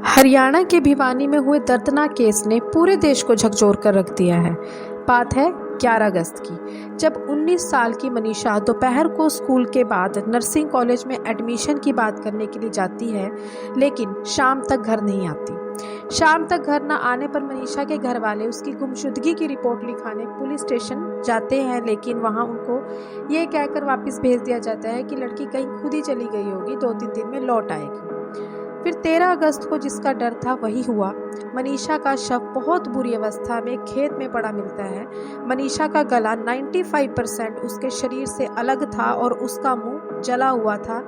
हरियाणा के भिवानी में हुए दर्दनाक केस ने पूरे देश को झकझोर कर रख दिया है। बात है 11 अगस्त की, जब 19 साल की मनीषा दोपहर को स्कूल के बाद नर्सिंग कॉलेज में एडमिशन की बात करने के लिए जाती है, लेकिन शाम तक घर नहीं आती। शाम तक घर न आने पर मनीषा के घर वाले उसकी गुमशुदगी की रिपोर्ट लिखाने पुलिस स्टेशन जाते हैं, लेकिन वहां उनको ये कहकर वापस भेज दिया जाता है कि लड़की कहीं खुद ही चली गई होगी, 2-3 दिन में लौट आएगी। फिर 13 अगस्त को जिसका डर था वही हुआ। मनीषा का शव बहुत बुरी अवस्था में खेत में पड़ा मिलता है। मनीषा का गला 95% उसके शरीर से अलग था और उसका मुंह जला हुआ था।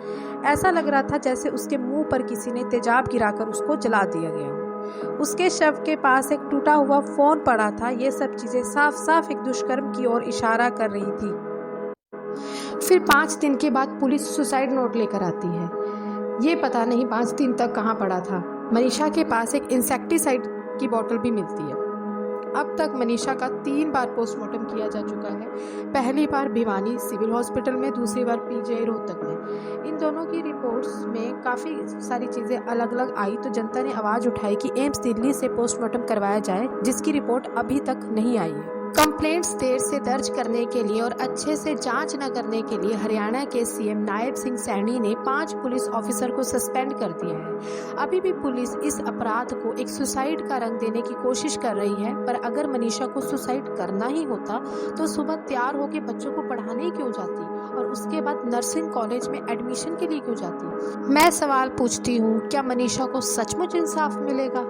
ऐसा लग रहा था जैसे उसके मुंह पर किसी ने तेजाब गिराकर उसको जला दिया गया हो। उसके शव के पास एक टूटा हुआ फोन पड़ा था। ये सब चीजें साफ साफ एक दुष्कर्म की ओर इशारा कर रही थी। फिर 5 दिन के बाद पुलिस सुसाइड नोट लेकर आती है। ये पता नहीं 5 दिन तक कहाँ पड़ा था। मनीषा के पास एक इंसेक्टिसाइड की बोतल भी मिलती है। अब तक मनीषा का 3 बार पोस्टमार्टम किया जा चुका है। पहली बार भिवानी सिविल हॉस्पिटल में, दूसरी बार पीजीआई रोहतक में। इन दोनों की रिपोर्ट्स में काफ़ी सारी चीज़ें अलग अलग आई, तो जनता ने आवाज़ उठाई कि एम्स दिल्ली से पोस्टमार्टम करवाया जाए, जिसकी रिपोर्ट अभी तक नहीं आई है। कंप्लेंट्स देर से दर्ज करने के लिए और अच्छे से जांच न करने के लिए हरियाणा के सीएम नायब सिंह सैनी ने 5 पुलिस ऑफिसर को सस्पेंड कर दिया है। अभी भी पुलिस इस अपराध को एक सुसाइड का रंग देने की कोशिश कर रही है, पर अगर मनीषा को सुसाइड करना ही होता तो सुबह तैयार होकर बच्चों को पढ़ाने क्यों जाती और उसके बाद नर्सिंग कॉलेज में एडमिशन के लिए क्यों जाती। मैं सवाल पूछती हूँ, क्या मनीषा को सचमुच इंसाफ मिलेगा?